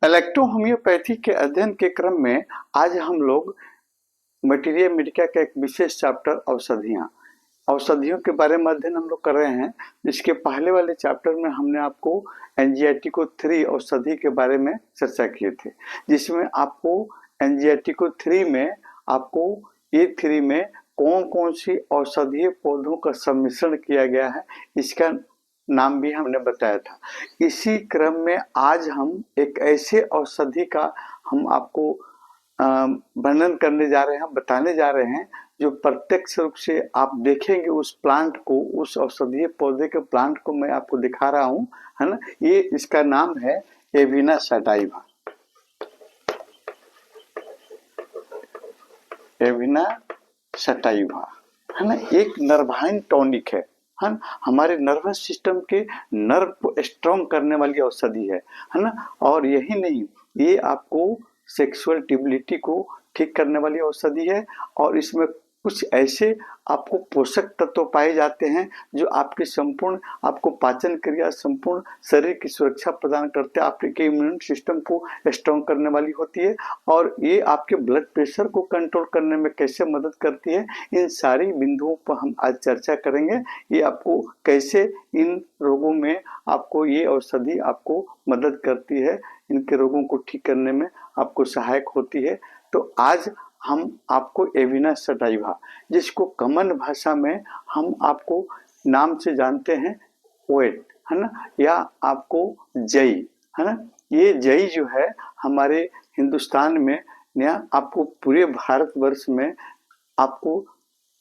Electro homeopathy के अध्ययन के क्रम में आज हम लोग मटीरिया मेडिका का एक विशेष चैप्टर औषधियों के बारे में अध्ययन हम लोग कर रहे हैं। इसके पहले वाले चैप्टर में हमने आपको एंजियाटिको 3 औषधि के बारे में चर्चा किए थे, जिसमें आपको एंजियाटिको 3 में आपको A3 में कौन कौन सी औषधीय पौधों का सम्मिश्रण किया गया है इसका नाम भी हमने बताया था। इसी क्रम में आज हम एक ऐसे औषधि का हम आपको वर्णन करने जा रहे हैं, बताने जा रहे हैं, जो प्रत्यक्ष रूप से आप देखेंगे उस प्लांट को, उस औषधीय पौधे के प्लांट को मैं आपको दिखा रहा हूं, है ना। ये इसका नाम है एविना सटाइवा। एविना सटाइवा, है ना, एक नर्वाइन टॉनिक है ना, हमारे नर्वस सिस्टम के नर्व को स्ट्रॉन्ग करने वाली औषधि है ना। और यही नहीं, ये आपको सेक्सुअल टिबिलिटी को ठीक करने वाली औषधि है और इसमें कुछ ऐसे आपको पोषक तत्व पाए जाते हैं जो आपकी संपूर्ण आपको पाचन क्रिया, संपूर्ण शरीर की सुरक्षा प्रदान करते हैं, आपके इम्यून सिस्टम को स्ट्रॉन्ग करने वाली होती है और ये आपके ब्लड प्रेशर को कंट्रोल करने में कैसे मदद करती है, इन सारी बिंदुओं पर हम आज चर्चा करेंगे। ये आपको कैसे इन रोगों में आपको ये औषधि आपको मदद करती है, इनके रोगों को ठीक करने में आपको सहायक होती है। तो आज हम आपको एविना सटाइवा, जिसको कॉमन भाषा में हम आपको नाम से जानते हैं ओएट, है ना, या आपको जई, है ना। ये जई जो है हमारे हिंदुस्तान में या आपको पूरे भारतवर्ष में आपको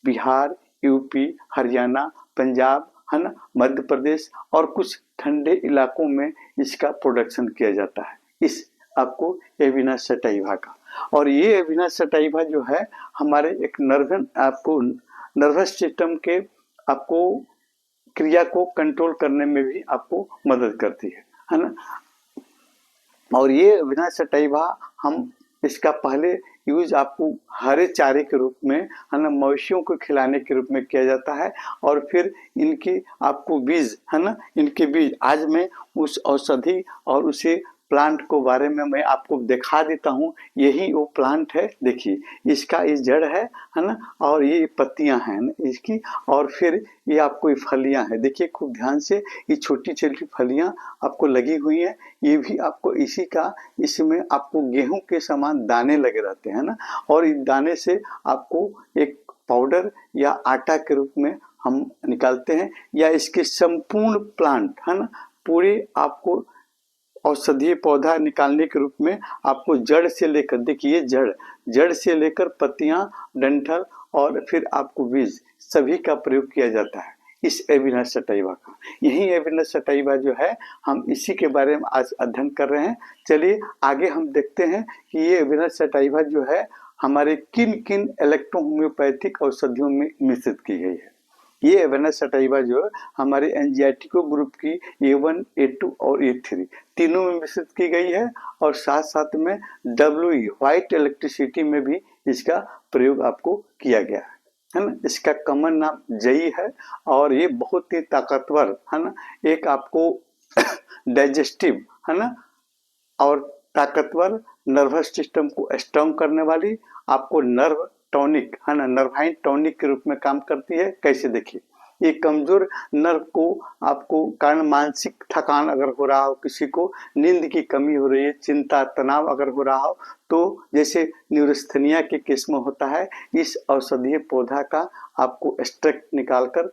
बिहार, यूपी, हरियाणा, पंजाब, है ना, मध्य प्रदेश और कुछ ठंडे इलाकों में इसका प्रोडक्शन किया जाता है, इस आपको एविना सटाइवा का। और ये एविना सटाइवा जो है हमारे एक नर्वस सिस्टम के आपको क्रिया को कंट्रोल करने में भी आपको मदद करती है ना। और ये एविना सटाइवा हम इसका पहले यूज आपको हरे चारे के रूप में, है ना, मवेशियों को खिलाने के रूप में किया जाता है और फिर इनकी आपको बीज, है ना, इनके बीज आज मैं उस औषधि और उसे प्लांट को बारे में मैं आपको दिखा देता हूँ। यही वो प्लांट है, देखिए इसका ये जड़ है ना, और ये पत्तियां हैं ना इसकी, और फिर ये आपको ये फलियां हैं, देखिए खूब ध्यान से, ये छोटी छोटी फलियां आपको लगी हुई हैं, ये भी आपको इसी का, इसमें आपको गेहूं के समान दाने लगे रहते हैं ना, और इस दाने से आपको एक पाउडर या आटा के रूप में हम निकालते हैं, या इसके संपूर्ण प्लांट, है ना, पूरे आपको औषधीय पौधा निकालने के रूप में आपको जड़ से लेकर, देखिए जड़ से लेकर पत्तियां, डंठल और फिर आपको बीज, सभी का प्रयोग किया जाता है इस एविना सटाइवा का। यही एविना सटाइवा जो है हम इसी के बारे में आज अध्ययन कर रहे हैं। चलिए आगे हम देखते हैं कि ये एविना सटाइवा जो है हमारे किन किन इलेक्ट्रो होम्योपैथिक औषधियों में मिश्रित की गई है। ये एविना सटाइवा जो है हमारे एंजियाटिको ग्रुप की A1, A2 और A3 तीनों में मिश्रित की गई है और साथ साथ में WE व्हाइट इलेक्ट्रिसिटी में भी इसका प्रयोग आपको किया गया है ना। इसका कॉमन नाम जई है और ये बहुत ही ताकतवर, है ना, एक आपको डाइजेस्टिव, है ना, और ताकतवर नर्वस सिस्टम को स्ट्रॉन्ग करने वाली आपको नर्व टॉनिक, है ना, नर्वाइन टॉनिक के रूप में काम करती है। कैसे, देखिए ये कमजोर नर्व को आपको कारण मानसिक थकान अगर हो रहा हो, किसी को नींद की कमी हो रही है, चिंता तनाव अगर हो रहा हो, तो जैसे न्यूरोस्थेनिया के केस में होता है, इस औषधीय पौधा का आपको एक्सट्रैक्ट निकालकर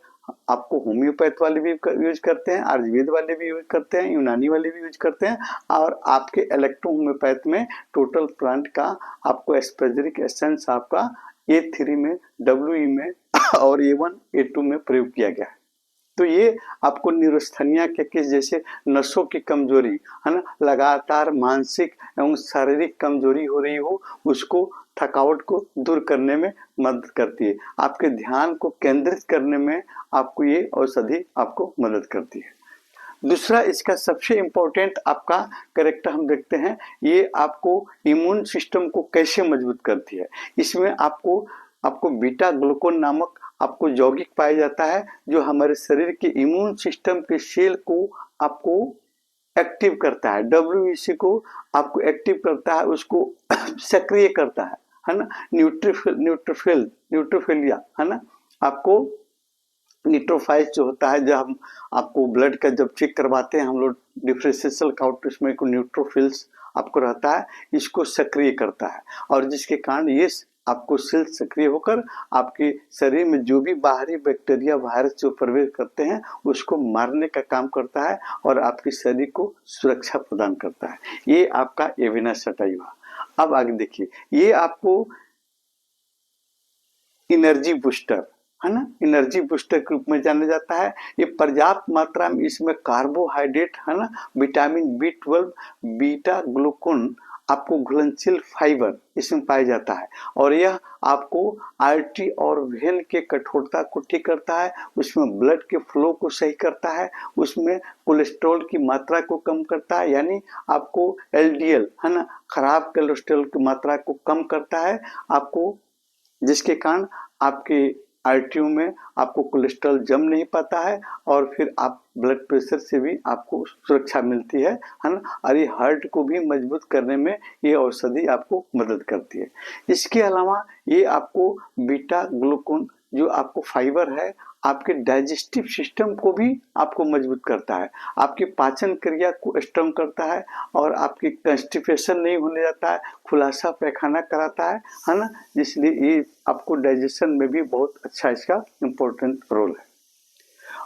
आपको होम्योपैथ वाले भी यूज करते हैं, आयुर्वेद वाले भी यूज करते हैं, यूनानी वाले भी यूज करते हैं, और आपके इलेक्ट्रो होम्योपैथ में टोटल प्लांट का आपको एस्पेरिक एसेंस आपका A3 में, WE में और A1, A2 में प्रयोग किया गया है। तो ये आपको न्यूरोस्थेनिया के केस, जैसे नसों की कमजोरी, है ना, लगातार मानसिक एवं शारीरिक कमजोरी हो रही हो, उसको थकावट को दूर करने में मदद करती है, आपके ध्यान को केंद्रित करने में आपको ये औषधि आपको मदद करती है। दूसरा इसका सबसे इम्पोर्टेंट आपका कैरेक्टर हम देखते हैं, ये आपको इम्यून सिस्टम को कैसे मजबूत करती है। इसमें आपको बीटा ग्लूकोन नामक आपको यौगिक पाया जाता है, जो हमारे शरीर के इम्यून सिस्टम के सेल को आपको एक्टिव करता है, WBC को आपको एक्टिव करता है, उसको सक्रिय करता है ना। न्यूट्रोफिलिया है ना, आपको न्यूट्रोफाइल्स जो होता है, जब हम आपको ब्लड का जब चेक करवाते हैं हम लोग डिफरेंशियल काउंट, उसमें को न्यूट्रोफिल्स आपको रहता है, इसको सक्रिय करता है, और जिसके कारण ये आपको सेल सक्रिय होकर आपके शरीर में जो भी बाहरी बैक्टीरिया वायरस जो प्रवेश करते हैं उसको मारने का काम करता है और आपके शरीर को सुरक्षा प्रदान करता है। ये आपका एविना सटाइवा। अब आगे देखिए, ये आपको एनर्जी बूस्टर है ना, एनर्जी बूस्टर के रूप में जाना जाता है। ये पर्याप्त मात्रा में इसमें कार्बोहाइड्रेट है ना, विटामिन B12, बीटा ग्लूकोन, आपको घुलनशील फाइबर इसमें पाया जाता है, और यह आपको आर्टरी और वेन के कठोरता को ठीक करता है, उसमें ब्लड के फ्लो को सही करता है, उसमें कोलेस्ट्रॉल की मात्रा को कम करता है, यानी आपको LDL है ना, खराब कोलेस्ट्रॉल की मात्रा को कम करता है आपको, जिसके कारण आपके आर्टरियों में आपको कोलेस्ट्रॉल जम नहीं पाता है, और फिर आप ब्लड प्रेशर से भी आपको सुरक्षा मिलती है ना। और ये हार्ट को भी मजबूत करने में ये औषधि आपको मदद करती है। इसके अलावा ये आपको बीटा ग्लूकोन जो आपको फाइबर है, आपके डाइजेस्टिव सिस्टम को भी आपको मजबूत करता है, आपकी पाचन क्रिया को स्ट्रॉन्ग करता है, और आपकी कंस्टिपेशन नहीं होने जाता है, खुलासा पैखाना कराता है ना, इसलिए ये आपको डाइजेशन में भी बहुत अच्छा इसका इम्पोर्टेंट रोल है।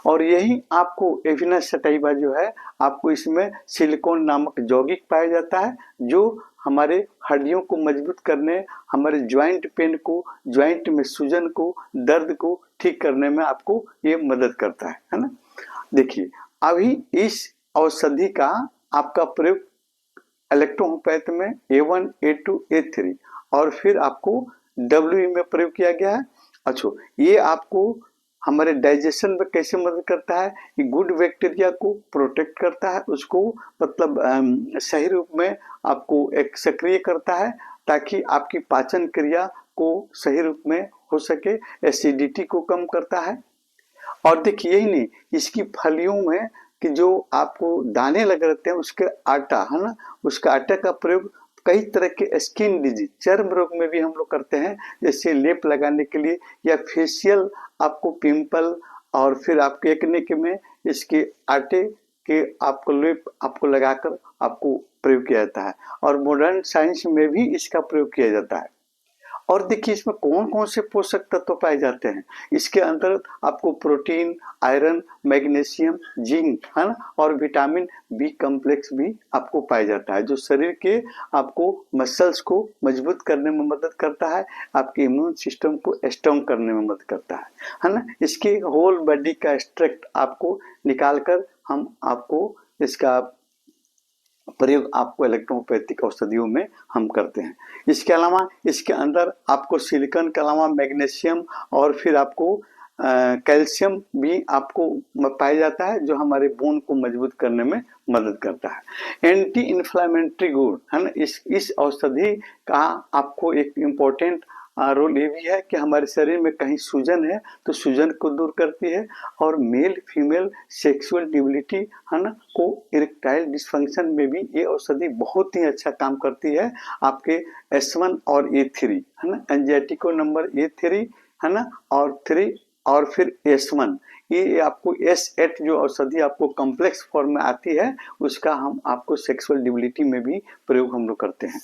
और यही आपको एविना सटाइवा जो है, आपको इसमें सिलिकॉन नामक यौगिक पाया जाता है, जो हमारे हड्डियों को मजबूत करने, हमारे ज्वाइंट पेन को, ज्वाइंट में सूजन को, दर्द को ठीक करने में आपको ये मदद करता है ना। देखिए, अभी इस औषधि का आपका प्रयोग इलेक्ट्रोहोम्योपैथी में A1, A2, A3 और फिर आपको WE में प्रयोग किया गया है। अच्छा, ये आपको हमारे डाइजेशन में कैसे मदद करता है, कि गुड बैक्टीरिया को प्रोटेक्ट करता है, उसको मतलब सही रूप में आपको एक सक्रिय करता है, ताकि आपकी पाचन क्रिया को सही रूप में हो सके, एसिडिटी को कम करता है। और देखिए, यही नहीं, इसकी फलियों में कि जो आपको दाने लगे रहते हैं उसके आटा है ना, उसका आटा का प्रयोग कई तरह के स्किन डिजीज, चर्म रोग में भी हम लोग करते हैं, जैसे लेप लगाने के लिए, या फेशियल आपको पिंपल, और फिर आपके एक्ने के में इसके आटे के आपको लेप आपको लगाकर आपको प्रयोग किया जाता है, और मॉडर्न साइंस में भी इसका प्रयोग किया जाता है। और देखिए, इसमें कौन कौन से पोषक तत्व पाए जाते हैं, इसके अंदर आपको प्रोटीन, आयरन, मैग्नीशियम, जिंक है ना, और विटामिन B कॉम्प्लेक्स भी आपको पाया जाता है, जो शरीर के आपको मसल्स को मजबूत करने में मदद करता है, आपके इम्यून सिस्टम को स्ट्रॉन्ग करने में मदद करता है ना। इसके होल बॉडी का एक्सट्रैक्ट आपको निकालकर हम आपको इसका प्रयोग आपको इलेक्ट्रोपैथिक औषधियों में हम करते हैं। इसके अलावा इसके अंदर आपको सिलिकॉन के अलावा मैग्नीशियम और फिर आपको कैल्शियम भी आपको पाया जाता है, जो हमारे बोन को मजबूत करने में मदद करता है। एंटी इन्फ्लामेटरी गुण है ना, इस औषधि का आपको एक इम्पोर्टेंट रोल ये भी है कि हमारे शरीर में कहीं सूजन है तो सूजन को दूर करती है, और मेल फीमेल सेक्सुअल डिबिलिटी है ना को, इरेक्टाइल डिसफंक्शन में भी ये औषधि बहुत ही अच्छा काम करती है। आपके S1 और A3 है ना, एंजाइटिको नंबर A3 है ना, और 3 और फिर S1, ये आपको S8 जो औषधि आपको कॉम्प्लेक्स फॉर्म में आती है, उसका हम आपको सेक्सुअल डिबिलिटी में भी प्रयोग हम लोग करते हैं।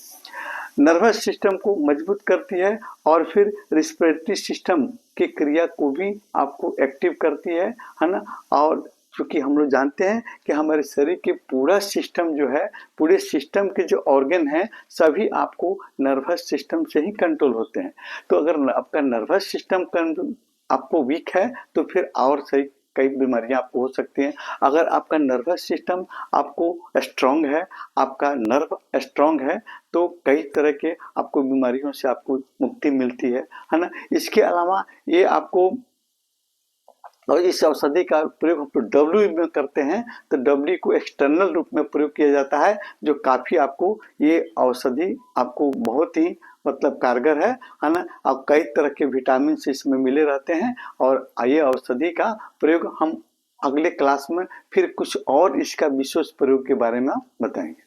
नर्वस सिस्टम को मजबूत करती है, और फिर रिस्पिरेटरी सिस्टम की क्रिया को भी आपको एक्टिव करती है ना। और क्योंकि हम लोग जानते हैं कि हमारे शरीर के पूरा सिस्टम जो है, पूरे सिस्टम के जो ऑर्गन हैं सभी आपको नर्वस सिस्टम से ही कंट्रोल होते हैं। तो अगर आपका नर्वस सिस्टम आपको वीक है तो फिर और सही कई बीमारियां आपको हो सकती हैं। अगर आपका नर्वस सिस्टम आपको स्ट्रांग है, आपका नर्व स्ट्रांग है, तो कई तरह के आपको बीमारियों से आपको मुक्ति मिलती है ना। इसके अलावा ये आपको, और इस औषधि का प्रयोग हम लोग WE में करते हैं, तो WE को एक्सटर्नल रूप में प्रयोग किया जाता है, जो काफ़ी आपको ये औषधि आपको बहुत ही मतलब कारगर है ना। और कई तरह के विटामिन इसमें मिले रहते हैं, और ये औषधि का प्रयोग हम अगले क्लास में फिर कुछ और इसका विशेष प्रयोग के बारे में बताएंगे।